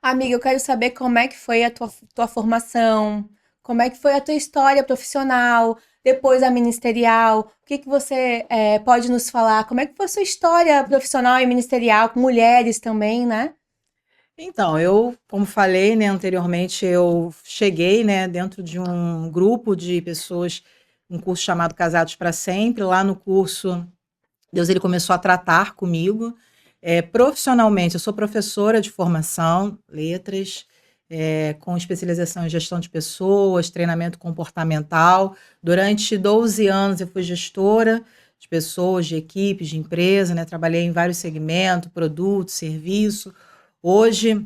Amiga, eu quero saber como é que foi a tua formação, como é que foi a tua história profissional, depois a ministerial. O que que você pode nos falar? Como é que foi a sua história profissional e ministerial, com mulheres também, né? Então, eu, como falei, né, anteriormente, eu cheguei, né, dentro de um grupo de pessoas, um curso chamado Casados para Sempre. Lá no curso, Deus ele começou a tratar comigo. Profissionalmente, eu sou professora de formação, letras, com especialização em gestão de pessoas, treinamento comportamental. Durante 12 anos eu fui gestora de pessoas, de equipes, de empresa, né? Trabalhei em vários segmentos, produto, serviço. Hoje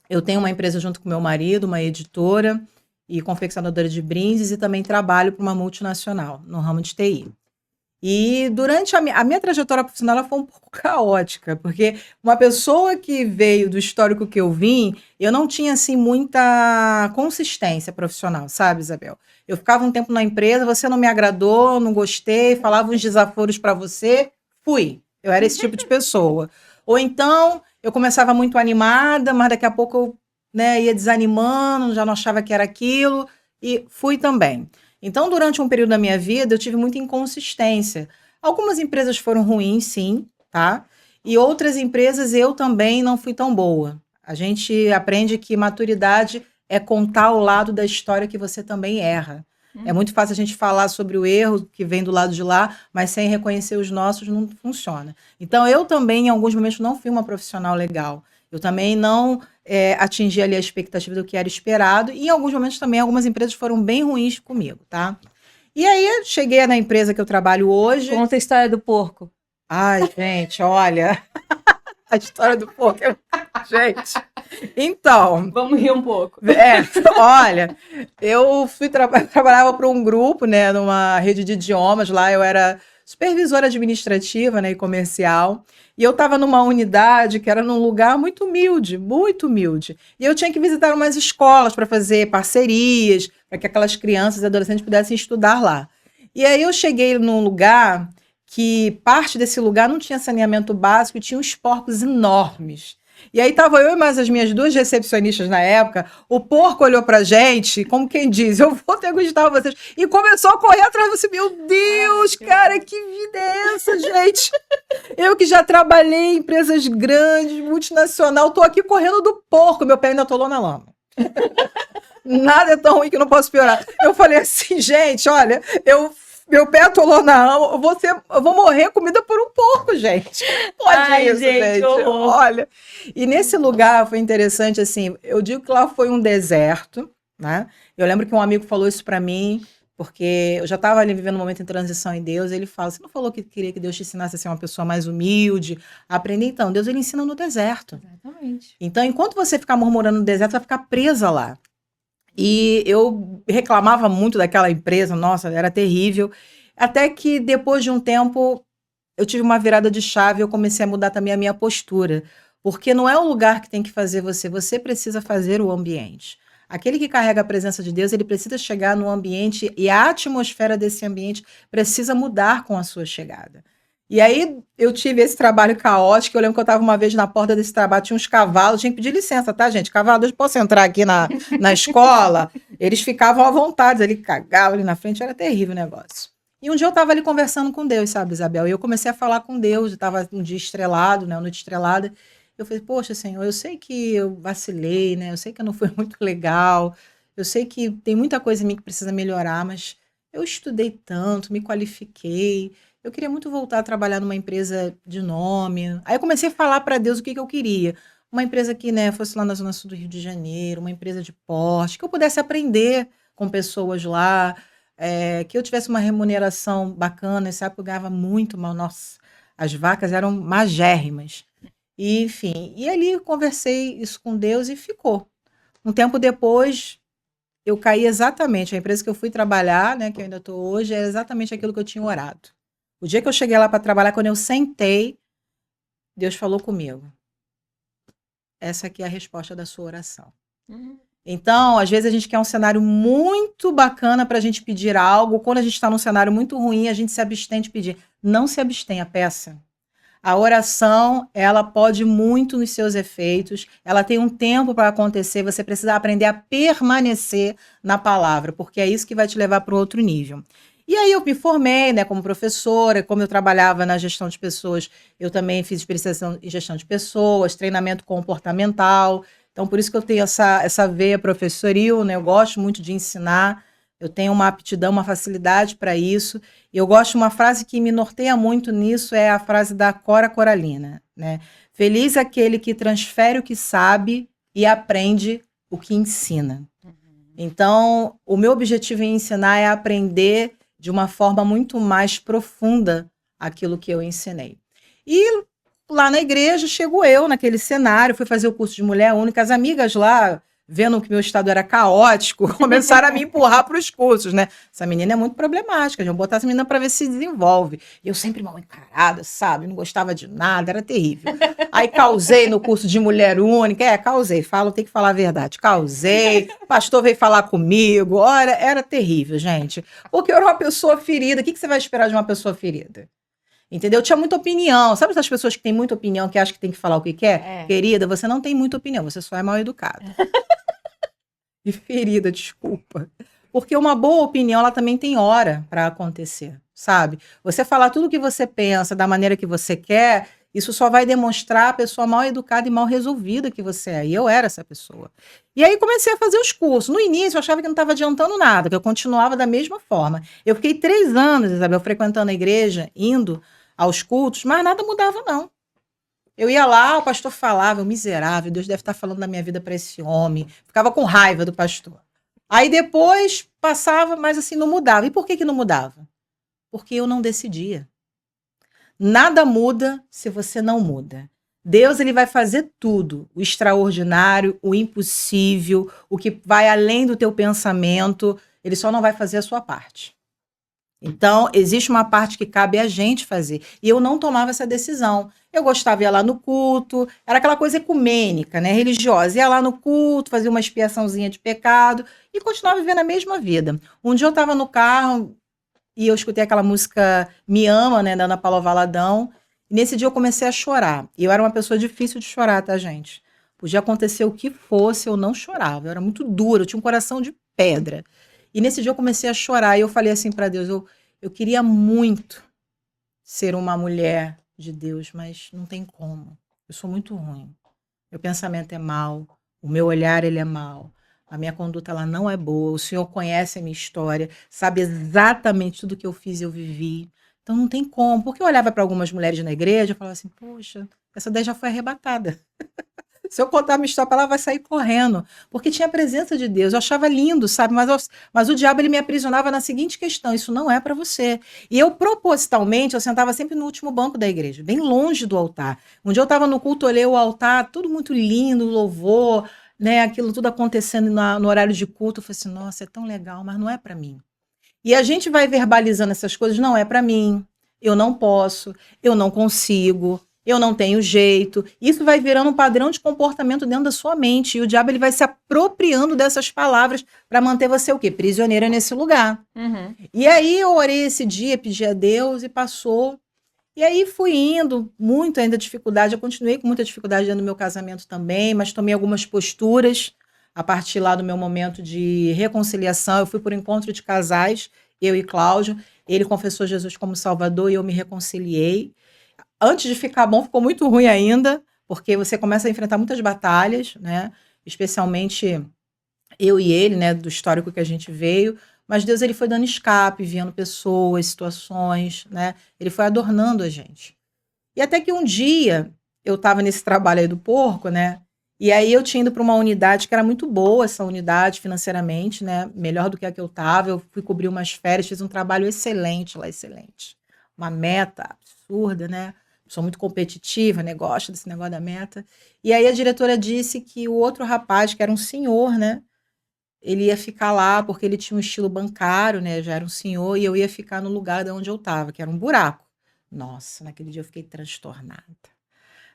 eu tenho uma empresa junto com meu marido, uma editora e confeccionadora de brindes, e também trabalho para uma multinacional no ramo de TI. E durante a minha trajetória profissional ela foi um pouco caótica, porque uma pessoa que veio do histórico que eu vim, eu não tinha assim muita consistência profissional, sabe, Isabel? Eu ficava um tempo na empresa, você não me agradou, não gostei, falava uns desaforos para você, fui. Eu era esse tipo de pessoa. Ou então eu começava muito animada, mas daqui a pouco eu, né, ia desanimando, já não achava que era aquilo, e fui também. Então, durante um período da minha vida, eu tive muita inconsistência. Algumas empresas foram ruins, sim, tá? E outras empresas eu também não fui tão boa. A gente aprende que maturidade é contar o lado da história que você também erra. É muito fácil a gente falar sobre o erro que vem do lado de lá, mas sem reconhecer os nossos não funciona. Então, eu também, em alguns momentos, não fui uma profissional legal. Eu também não atingir ali a expectativa do que era esperado, e em alguns momentos também algumas empresas foram bem ruins comigo, tá? E aí cheguei na empresa que eu trabalho hoje. Conta a história do porco. Ai, gente, olha, a história do porco. Gente, então, Vamos rir um pouco. olha, eu trabalhava para um grupo, né, numa rede de idiomas lá, eu era supervisora administrativa, né, e comercial, e eu estava numa unidade que era num lugar muito humilde, muito humilde. E eu tinha que visitar umas escolas para fazer parcerias, para que aquelas crianças e adolescentes pudessem estudar lá. E aí eu cheguei num lugar que parte desse lugar não tinha saneamento básico e tinha uns porcos enormes. E aí tava eu e mais as minhas duas recepcionistas na época, o porco olhou pra gente, como quem diz, eu vou ter que gostar de vocês, e começou a correr atrás de você. Meu Ai, Deus, que cara, horror. que vida é essa, gente? Eu que já trabalhei em empresas grandes, multinacional, tô aqui correndo do porco, meu pé ainda atolou na lama. Nada é tão ruim que não posso piorar. Eu falei assim, gente, olha, meu pé atolou na lama, eu vou morrer comida por um porco, gente. Pode Ai, isso, gente, gente. horror. Olha. E nesse lugar foi interessante, assim, eu digo que lá foi um deserto, né? Eu lembro que um amigo falou isso pra mim, porque eu já estava ali vivendo um momento em transição em Deus, ele fala, você não falou que queria que Deus te ensinasse a ser uma pessoa mais humilde, a aprender? Então, Deus ele ensina no deserto. Exatamente. Então, enquanto você ficar murmurando no deserto, você vai ficar presa lá. E eu reclamava muito daquela empresa, nossa, era terrível. Até que depois de um tempo eu tive uma virada de chave, eu comecei a mudar também a minha postura. Porque não é o lugar que tem que fazer você, você precisa fazer o ambiente. Aquele que carrega a presença de Deus, ele precisa chegar no ambiente e a atmosfera desse ambiente precisa mudar com a sua chegada. E aí eu tive esse trabalho caótico. Eu lembro que eu estava uma vez na porta desse trabalho, tinha uns cavalos, tinha que pedir licença, tá, gente? Cavalo, posso entrar aqui na escola? Eles ficavam à vontade, ali cagavam ali na frente, era terrível o negócio. E um dia eu estava ali conversando com Deus, sabe, Isabel? E eu comecei a falar com Deus, eu estava um dia estrelado, né, uma noite estrelada. Eu falei, poxa, Senhor, eu sei que eu vacilei, né? Eu sei que não foi muito legal, eu sei que tem muita coisa em mim que precisa melhorar, mas eu estudei tanto, me qualifiquei, eu queria muito voltar a trabalhar numa empresa de nome. Aí eu comecei a falar para Deus o que eu queria. Uma empresa que, né, fosse lá na Zona Sul do Rio de Janeiro, uma empresa de porte, que eu pudesse aprender com pessoas lá, que eu tivesse uma remuneração bacana. Nessa época eu ganhava muito mal. Nossa, as vacas eram magérrimas. E, enfim, e ali eu conversei isso com Deus e ficou. Um tempo depois, eu caí exatamente. A empresa que eu fui trabalhar, né, que eu ainda estou hoje, era exatamente aquilo que eu tinha orado. O dia que eu cheguei lá para trabalhar, quando eu sentei, Deus falou comigo. Essa aqui é a resposta da sua oração. Uhum. Então, às vezes a gente quer um cenário muito bacana para a gente pedir algo. Quando a gente está num cenário muito ruim, a gente se abstém de pedir. Não se abstenha, peça. A oração, ela pode muito nos seus efeitos, ela tem um tempo para acontecer, você precisa aprender a permanecer na palavra, porque é isso que vai te levar para um outro nível. E aí eu me formei, né, como professora, como eu trabalhava na gestão de pessoas, eu também fiz especialização em gestão de pessoas, treinamento comportamental, então por isso que eu tenho essa veia professoril, né, eu gosto muito de ensinar, eu tenho uma aptidão, uma facilidade para isso. E eu gosto de uma frase que me norteia muito nisso, é a frase da Cora Coralina, né? Feliz aquele que transfere o que sabe e aprende o que ensina. Então, o meu objetivo em ensinar é aprender de uma forma muito mais profunda aquilo que eu ensinei. E lá na igreja, chego eu naquele cenário, fui fazer o curso de mulher única, as amigas lá, vendo que meu estado era caótico, começaram a me empurrar para os cursos, né? Essa menina é muito problemática, vamos botar essa menina para ver se desenvolve. E eu sempre mal encarada, sabe? Não gostava de nada, era terrível. Aí causei no curso de mulher única, causei, tem que falar a verdade, causei, o pastor veio falar comigo, olha, era terrível, gente. Porque eu era uma pessoa ferida, o que você vai esperar de uma pessoa ferida? Entendeu? Eu tinha muita opinião. Sabe essas pessoas que têm muita opinião, que acham que tem que falar o que quer? Querida, você não tem muita opinião, você só é mal educada. E ferida, desculpa. Porque uma boa opinião, ela também tem hora para acontecer, sabe? Você falar tudo o que você pensa da maneira que você quer, isso só vai demonstrar a pessoa mal educada e mal resolvida que você é. E eu era essa pessoa. E aí comecei a fazer os cursos. No início eu achava que não estava adiantando nada, que eu continuava da mesma forma. Eu fiquei 3 anos, Isabel, frequentando a igreja, indo aos cultos, mas nada mudava, não. Eu ia lá, o pastor falava, eu miserável, Deus deve estar falando da minha vida para esse homem. Ficava com raiva do pastor. Aí depois passava, mas assim, não mudava. E por que não mudava? Porque eu não decidia. Nada muda se você não muda. Deus, ele vai fazer tudo, o extraordinário, o impossível, o que vai além do teu pensamento, ele só não vai fazer a sua parte. Então, existe uma parte que cabe a gente fazer. E eu não tomava essa decisão. Eu gostava de ir lá no culto, era aquela coisa ecumênica, né, religiosa. Ia lá no culto, fazia uma expiaçãozinha de pecado e continuava vivendo a mesma vida. Um dia eu estava no carro e eu escutei aquela música Me Ama, né, da Ana Paula Valadão. E nesse dia eu comecei a chorar. E eu era uma pessoa difícil de chorar, tá, gente? Podia acontecer o que fosse, eu não chorava. Eu era muito dura, eu tinha um coração de pedra. E nesse dia eu comecei a chorar e eu falei assim para Deus, eu queria muito ser uma mulher de Deus, mas não tem como. Eu sou muito ruim. Meu pensamento é mau, o meu olhar ele é mau, a minha conduta ela não é boa. O Senhor conhece a minha história, sabe exatamente tudo que eu fiz e eu vivi. Então não tem como. Porque eu olhava para algumas mulheres na igreja e falava assim, poxa, essa daí já foi arrebatada. Se eu contar a minha história, ela vai sair correndo. Porque tinha a presença de Deus. Eu achava lindo, sabe? Mas o diabo ele me aprisionava na seguinte questão: isso não é para você. E eu, propositalmente, eu sentava sempre no último banco da igreja, bem longe do altar. Um dia eu estava no culto, olhei o altar, tudo muito lindo, louvor, né? Aquilo tudo acontecendo no horário de culto. Eu falei assim: nossa, é tão legal, mas não é para mim. E a gente vai verbalizando essas coisas: não é para mim, eu não posso, eu não consigo. Eu não tenho jeito. Isso vai virando um padrão de comportamento dentro da sua mente. E o diabo ele vai se apropriando dessas palavras para manter você o quê? Prisioneira nesse lugar. Uhum. E aí eu orei esse dia, pedi a Deus e passou. E aí fui indo, muito ainda dificuldade. Eu continuei com muita dificuldade dentro do meu casamento também, mas tomei algumas posturas a partir lá do meu momento de reconciliação. Eu fui por encontro de casais, eu e Cláudio. Ele confessou Jesus como Salvador e eu me reconciliei. Antes de ficar bom, ficou muito ruim ainda, porque você começa a enfrentar muitas batalhas, né? Especialmente eu e ele, né? Do histórico que a gente veio. Mas Deus ele foi dando escape, vendo pessoas, situações, né? Ele foi adornando a gente. E até que um dia eu estava nesse trabalho aí do porco, né? E aí eu tinha ido para uma unidade que era muito boa, essa unidade financeiramente, né? Melhor do que a que eu estava. Eu fui cobrir umas férias, fiz um trabalho excelente lá, excelente. Uma meta absurda, né? Sou muito competitiva, né? Gosto desse negócio da meta. E aí a diretora disse que o outro rapaz, que era um senhor, né? Ele ia ficar lá porque ele tinha um estilo bancário, né? Já era um senhor, e eu ia ficar no lugar de onde eu estava, que era um buraco. Nossa, naquele dia eu fiquei transtornada.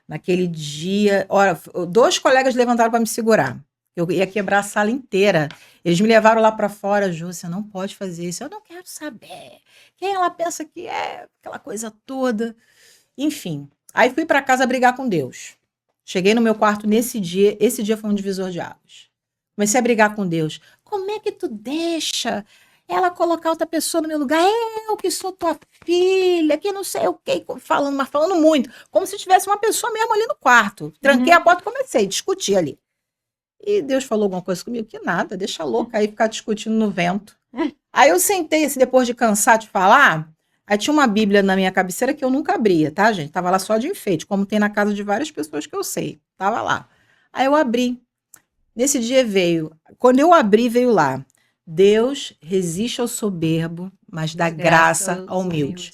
Naquele dia, olha, 2 colegas levantaram para me segurar. Eu ia quebrar a sala inteira. Eles me levaram lá para fora, Ju, você não pode fazer isso. Eu não quero saber. Quem ela pensa que é? Aquela coisa toda. Enfim, Aí fui para casa brigar com Deus. Cheguei no meu quarto nesse dia, esse dia foi um divisor de águas. Comecei a brigar com Deus. Como é que tu deixa ela colocar outra pessoa no meu lugar? Eu que sou tua filha, que não sei o que, falando, mas falando muito. Como se tivesse uma pessoa mesmo ali no quarto. Tranquei a porta e comecei a discutir ali. E Deus falou alguma coisa comigo? Que nada, deixa a louca aí ficar discutindo no vento. Aí eu sentei, assim, depois de cansar de falar, aí tinha uma Bíblia na minha cabeceira que eu nunca abria, tá, gente? Tava lá só de enfeite, como tem na casa de várias pessoas que eu sei. Tava lá. Aí eu abri. Nesse dia veio, quando eu abri, veio lá. Deus resiste ao soberbo, mas dá graça ao humilde.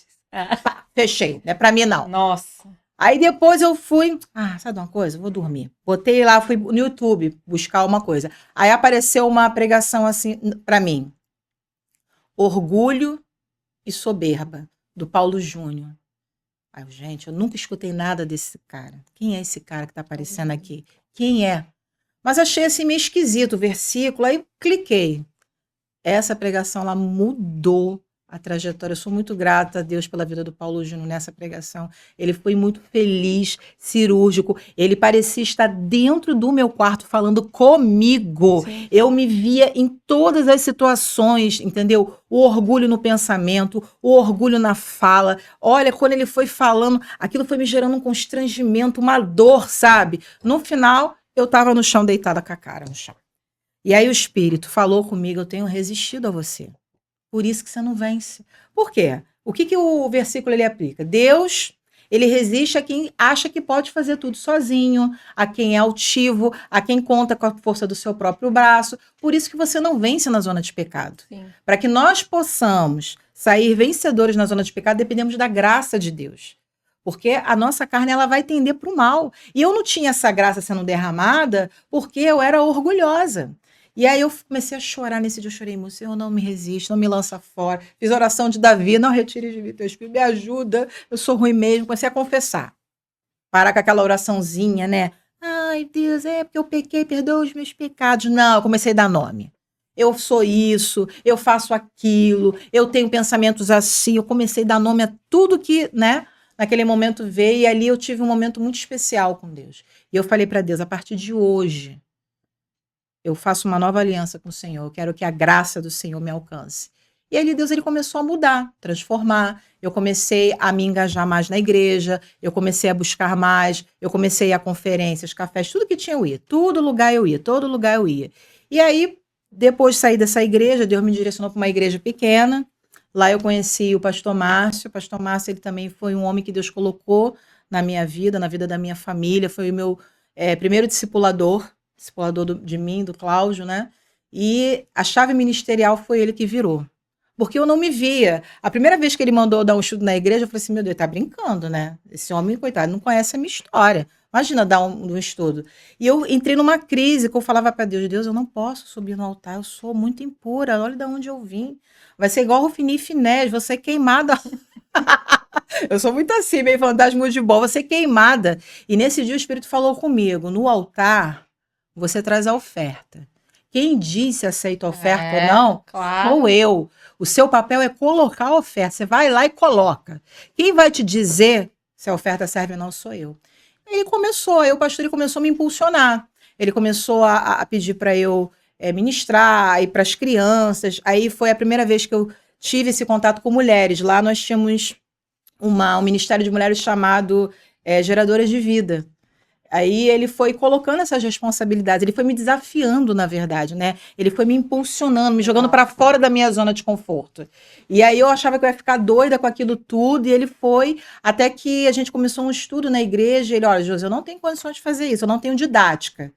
Pá, fechei, não é pra mim não. Nossa. Aí depois eu fui, sabe de uma coisa? Vou dormir. Botei lá, fui no YouTube buscar uma coisa. Aí apareceu uma pregação assim pra mim. Orgulho e Soberba, do Paulo Júnior. Aí, gente, eu nunca escutei nada desse cara. Quem é esse cara que tá aparecendo aqui? Quem é? Mas achei assim meio esquisito o versículo, aí cliquei. Essa pregação, ela mudou a trajetória. Eu sou muito grata a Deus pela vida do Paulo Júnior nessa pregação. Ele foi muito feliz, cirúrgico. Ele parecia estar dentro do meu quarto falando comigo. Sim. Eu me via em todas as situações, entendeu? O orgulho no pensamento, o orgulho na fala. Olha, quando ele foi falando, aquilo foi me gerando um constrangimento, uma dor, sabe? No final, eu estava no chão, deitada com a cara no chão. E aí o Espírito falou comigo, eu tenho resistido a você. Por isso que você não vence. Por quê? O que o versículo ele aplica? Deus, ele resiste a quem acha que pode fazer tudo sozinho, a quem é altivo, a quem conta com a força do seu próprio braço. Por isso que você não vence na zona de pecado. Para que nós possamos sair vencedores na zona de pecado, dependemos da graça de Deus. Porque a nossa carne ela vai tender para o mal. E eu não tinha essa graça sendo derramada porque eu era orgulhosa. E aí eu comecei a chorar nesse dia, eu chorei muito, Senhor, não me resiste, não me lança fora. Fiz oração de Davi, não retire de mim teu espírito, me ajuda, eu sou ruim mesmo. Comecei a confessar. Parar com aquela oraçãozinha, né? Ai, Deus, é porque eu pequei, perdoa os meus pecados. Não, eu comecei a dar nome. Eu sou isso, eu faço aquilo, eu tenho pensamentos assim. Eu comecei a dar nome a tudo que, né? Naquele momento veio, e ali eu tive um momento muito especial com Deus. E eu falei para Deus, a partir de hoje, eu faço uma nova aliança com o Senhor, eu quero que a graça do Senhor me alcance. E aí Deus ele começou a mudar, transformar. Eu comecei a me engajar mais na igreja, eu comecei a buscar mais, eu comecei a ir a conferências, cafés, tudo que tinha eu ia, todo lugar eu ia, todo lugar eu ia. E aí, depois de sair dessa igreja, Deus me direcionou para uma igreja pequena. Lá eu conheci o pastor Márcio. O pastor Márcio ele também foi um homem que Deus colocou na minha vida, na vida da minha família. Foi o meu primeiro discipulador de mim, do Cláudio, né? E a chave ministerial foi ele que virou. Porque eu não me via. A primeira vez que ele mandou dar um estudo na igreja, eu falei assim, meu Deus, tá brincando, né? Esse homem, coitado, não conhece a minha história. Imagina dar um estudo. E eu entrei numa crise, que eu falava para Deus, Deus, eu não posso subir no altar, eu sou muito impura, olha de onde eu vim. Vai ser igual Rufini e Finés, você é queimada. Eu sou muito assim, meio fantasma de bola, você é queimada. E nesse dia o Espírito falou comigo, no altar, você traz a oferta. Quem diz se aceita a oferta ou não, claro. Sou eu. O seu papel é colocar a oferta. Você vai lá e coloca. Quem vai te dizer se a oferta serve ou não, sou eu. Ele começou, aí o pastor ele começou a me impulsionar. Ele começou a pedir para eu ministrar, ir para as crianças. Aí foi a primeira vez que eu tive esse contato com mulheres. Lá nós tínhamos um ministério de mulheres chamado Geradoras de Vida. Aí ele foi colocando essas responsabilidades, ele foi me desafiando, na verdade, né? Ele foi me impulsionando, me jogando para fora da minha zona de conforto. E aí eu achava que eu ia ficar doida com aquilo tudo, e ele foi, até que a gente começou um estudo na igreja, e ele, olha, José, eu não tenho condições de fazer isso, eu não tenho didática.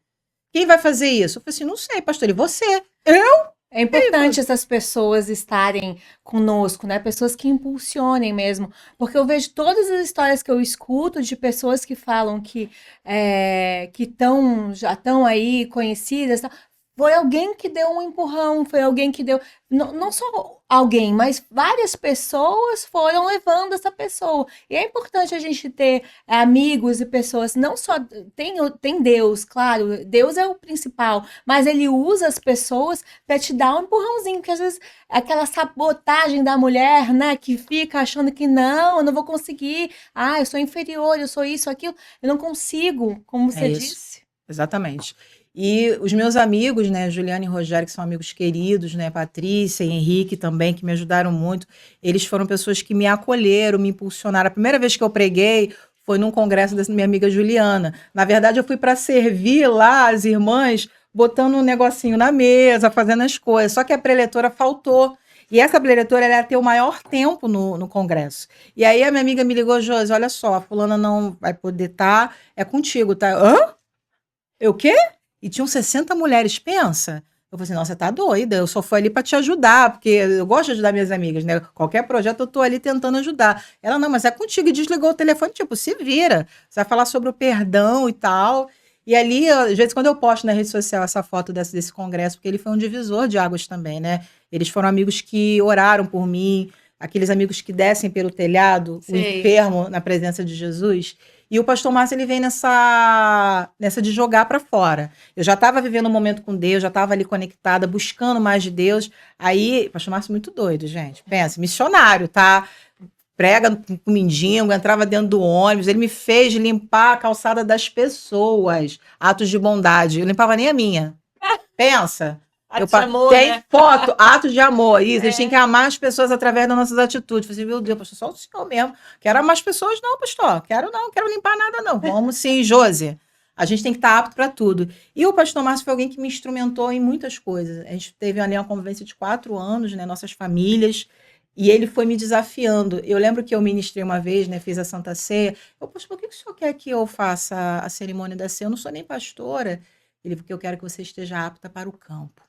Quem vai fazer isso? Eu falei assim, não sei, pastor, e você? Eu? É importante essas pessoas estarem conosco, né? Pessoas que impulsionem mesmo. Porque eu vejo todas as histórias que eu escuto de pessoas que falam que já estão aí conhecidas, Foi alguém que deu um empurrão, foi alguém que deu. Não só alguém, mas várias pessoas foram levando essa pessoa. E é importante a gente ter amigos e pessoas, não só. Tem Deus, claro, Deus é o principal, mas ele usa as pessoas para te dar um empurrãozinho, porque às vezes aquela sabotagem da mulher, né, que fica achando que não, eu não vou conseguir, eu sou inferior, eu sou isso, aquilo, eu não consigo, como É você isso, disse. exatamente. E os meus amigos, né, Juliana e Rogério, que são amigos queridos, né, Patrícia e Henrique também, que me ajudaram muito, eles foram pessoas que me acolheram, me impulsionaram. A primeira vez que eu preguei foi num congresso da minha amiga Juliana. Na verdade, eu fui para servir lá as irmãs, botando um negocinho na mesa, fazendo as coisas. Só que a preletora faltou. E essa preletora ela ia ter o maior tempo no congresso. E aí a minha amiga me ligou, Josi, olha só, a fulana não vai poder estar, é contigo, tá? Hã? Eu o quê? E tinham 60 mulheres, pensa. Eu falei assim, não, você tá doida, eu só fui ali para te ajudar, porque eu gosto de ajudar minhas amigas, né? Qualquer projeto eu tô ali tentando ajudar. Ela, não, mas é contigo, e desligou o telefone, tipo, se vira. Você vai falar sobre o perdão e tal. E ali, às vezes, quando eu posto na rede social essa foto desse congresso, porque ele foi um divisor de águas também, né? Eles foram amigos que oraram por mim, aqueles amigos que descem pelo telhado, o Sei. enfermo na presença de Jesus. E o pastor Márcio, ele vem nessa de jogar para fora. Eu já estava vivendo um momento com Deus, já estava ali conectada, buscando mais de Deus. Aí, o pastor Márcio muito doido, gente. Pensa, missionário, tá? Prega com mendigo, entrava dentro do ônibus. Ele me fez limpar a calçada das pessoas. Atos de bondade. Eu limpava nem a minha. Pensa. Te amou, Tem né? foto, atos de amor. Isso, a gente tem que amar as pessoas através das nossas atitudes. Eu falei assim, meu Deus, pastor, só o senhor mesmo. Quero amar as pessoas, não, pastor. Quero não, quero limpar nada, não. Vamos sim, Josi. A gente tem que estar apto para tudo. E o pastor Márcio foi alguém que me instrumentou em muitas coisas. A gente teve ali uma convivência de 4 anos, né? Nossas famílias. E ele foi me desafiando. Eu lembro que eu ministrei uma vez, né? Fiz a Santa Ceia. Eu, pastor, por que o senhor quer que eu faça a cerimônia da ceia? Eu não sou nem pastora. Ele, porque eu quero que você esteja apta para o campo.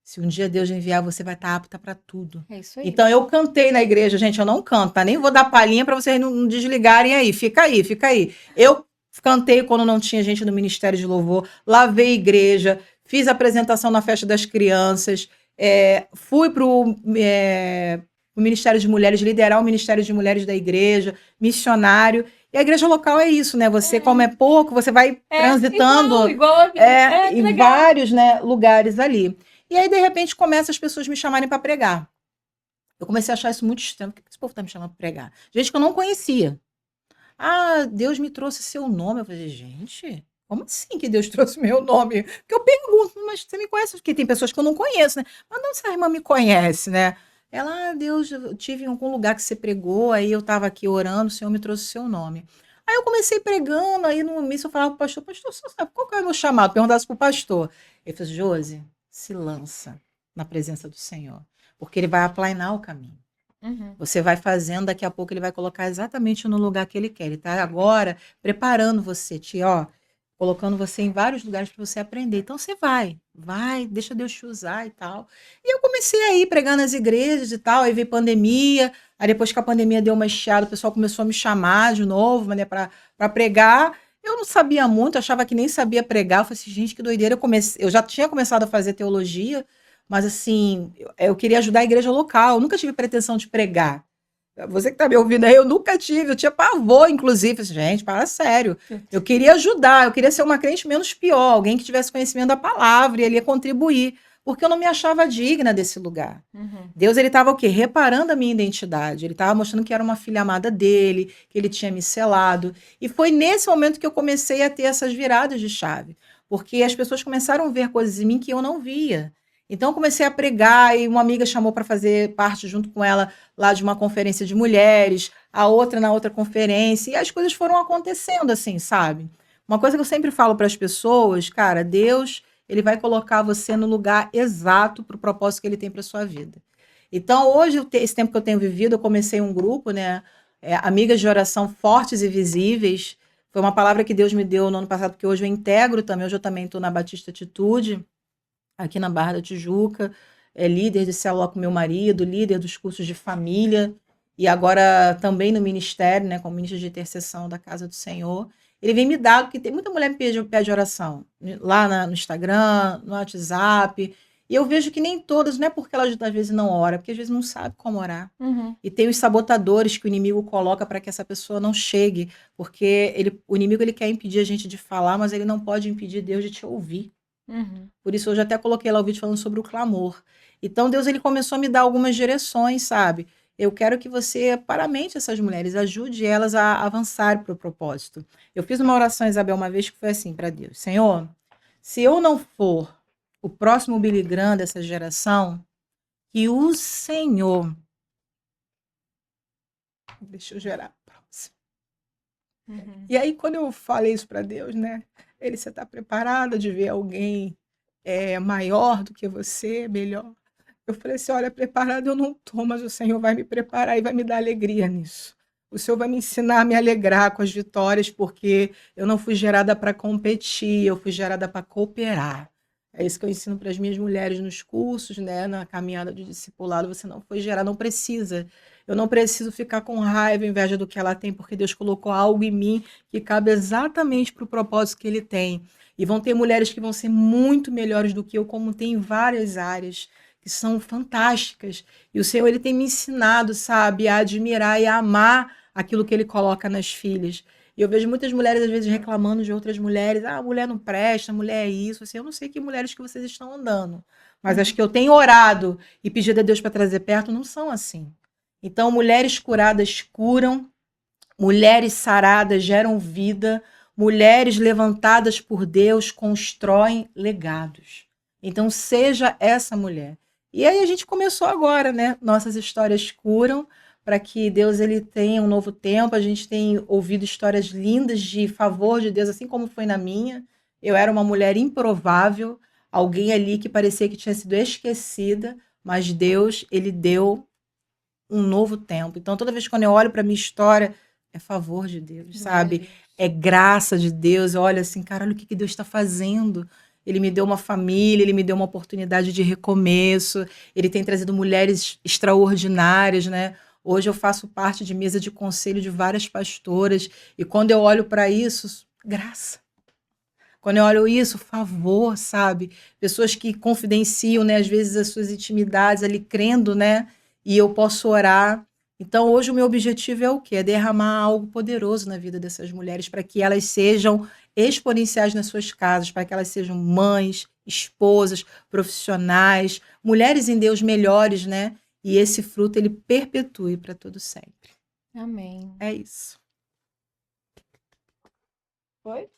Se um dia Deus enviar, você vai estar apta para tudo. É isso aí. Então eu cantei na igreja, gente, eu não canto, tá? Nem vou dar palhinha para vocês não desligarem aí. Fica aí, fica aí. Eu cantei quando não tinha gente no Ministério de Louvor, lavei igreja, fiz apresentação na festa das crianças, fui para o Ministério de Mulheres, liderar o Ministério de Mulheres da igreja, missionário. E a igreja local é isso, né? Você, como é pouco, você vai transitando igual em legal. vários, né, lugares ali. E aí, de repente, começa as pessoas me chamarem para pregar. Eu comecei a achar isso muito estranho. Por que esse povo está me chamando para pregar? Gente que eu não conhecia. Ah, Deus me trouxe seu nome. Eu falei, gente, como assim que Deus trouxe meu nome? Porque eu pergunto, mas você me conhece? Porque tem pessoas que eu não conheço, né? Mas não, essa irmã me conhece, né? Ela, Deus, eu tive em algum lugar que você pregou, aí eu estava aqui orando, o Senhor me trouxe seu nome. Aí eu comecei pregando, aí no início eu falava pro pastor, você sabe qual que é o meu chamado? Perguntasse pro pastor. Ele falou, Josi, se lança na presença do Senhor, porque ele vai aplainar o caminho. Você vai fazendo, daqui a pouco ele vai colocar exatamente no lugar que ele quer. Ele está agora preparando você, colocando você em vários lugares para você aprender. Então você vai, deixa Deus te usar e tal. E eu comecei a ir pregar nas igrejas e tal, aí veio pandemia, aí depois que a pandemia deu uma estiada, o pessoal começou a me chamar de novo, né, para pregar. Eu não sabia muito, achava que nem sabia pregar. Eu falei assim, gente, que doideira. Eu já tinha começado a fazer teologia, mas assim, eu queria ajudar a igreja local. Eu nunca tive pretensão de pregar. Você que está me ouvindo aí, eu nunca tive, eu tinha pavor, inclusive. Falei, gente, para sério. Eu queria ajudar, eu queria ser uma crente menos pior, alguém que tivesse conhecimento da palavra e ele ia contribuir, porque eu não me achava digna desse lugar. Deus, ele estava o quê? Reparando a minha identidade. Ele estava mostrando que era uma filha amada dele, que ele tinha me selado. E foi nesse momento que eu comecei a ter essas viradas de chave, porque as pessoas começaram a ver coisas em mim que eu não via. Então, eu comecei a pregar e uma amiga chamou para fazer parte junto com ela lá de uma conferência de mulheres, a outra na outra conferência, e as coisas foram acontecendo assim, sabe? Uma coisa que eu sempre falo para as pessoas, cara, Deus, ele vai colocar você no lugar exato para o propósito que ele tem para sua vida. Então, hoje, esse tempo que eu tenho vivido, eu comecei um grupo, né? Amigas de oração fortes e visíveis. Foi uma palavra que Deus me deu no ano passado, porque hoje eu integro também, hoje eu também estou na Batista Atitude, aqui na Barra da Tijuca, líder de célula com meu marido, líder dos cursos de família, e agora também no ministério, né, como ministra de intercessão da Casa do Senhor. ele vem me dar, porque tem muita mulher que pede oração lá no Instagram, no WhatsApp, e eu vejo que nem todas, não é porque elas às vezes não oram, porque às vezes não sabe como orar. Uhum. E tem os sabotadores que o inimigo coloca para que essa pessoa não chegue, porque o inimigo ele quer impedir a gente de falar, mas ele não pode impedir Deus de te ouvir. Uhum. Por isso, hoje até coloquei lá o vídeo falando sobre o clamor. Então, Deus ele começou a me dar algumas direções, sabe? Eu quero que você paramente essas mulheres, ajude elas a avançar para o propósito. Eu fiz uma oração, Isabel, uma vez que foi assim para Deus: Senhor, se eu não for o próximo Billy Graham dessa geração, que o Senhor. Deixa eu gerar a próxima. Uhum. E aí, quando eu falei isso para Deus, né? Você está preparada de ver alguém maior do que você, melhor? Eu falei assim: olha, preparada eu não estou, mas o Senhor vai me preparar e vai me dar alegria nisso. O Senhor vai me ensinar a me alegrar com as vitórias, porque eu não fui gerada para competir, eu fui gerada para cooperar. É isso que eu ensino para as minhas mulheres nos cursos, né, na caminhada de discipulado. Você não foi gerada, não precisa. Eu não preciso ficar com raiva, inveja do que ela tem, porque Deus colocou algo em mim que cabe exatamente para o propósito que Ele tem. E vão ter mulheres que vão ser muito melhores do que eu, como tem em várias áreas que são fantásticas. E o Senhor ele tem me ensinado, sabe, a admirar e a amar aquilo que ele coloca nas filhas. E eu vejo muitas mulheres às vezes reclamando de outras mulheres, a mulher não presta, a mulher é isso, assim, eu não sei que mulheres que vocês estão andando, mas as que eu tenho orado e pedido a Deus para trazer perto não são assim. Então, mulheres curadas curam, mulheres saradas geram vida, mulheres levantadas por Deus constroem legados. Então, seja essa mulher. E aí a gente começou agora, né? Nossas histórias curam para que Deus ele tenha um novo tempo. A gente tem ouvido histórias lindas de favor de Deus, assim como foi na minha. Eu era uma mulher improvável, alguém ali que parecia que tinha sido esquecida, mas Deus, ele deu um novo tempo. Então, toda vez que eu olho para minha história, é favor de Deus, sabe? É graça de Deus. Eu olho assim, cara, olha o que Deus está fazendo. Ele me deu uma família, ele me deu uma oportunidade de recomeço, ele tem trazido mulheres extraordinárias, né? Hoje eu faço parte de mesa de conselho de várias pastoras, e quando eu olho para isso, graça. Quando eu olho isso, favor, sabe? Pessoas que confidenciam, né, às vezes as suas intimidades ali crendo, né? E eu posso orar. Então, hoje o meu objetivo é o quê? É derramar algo poderoso na vida dessas mulheres para que elas sejam exponenciais nas suas casas, para que elas sejam mães, esposas, profissionais, mulheres em Deus melhores, né? E esse fruto ele perpetue para todo sempre. Amém. É isso. Foi?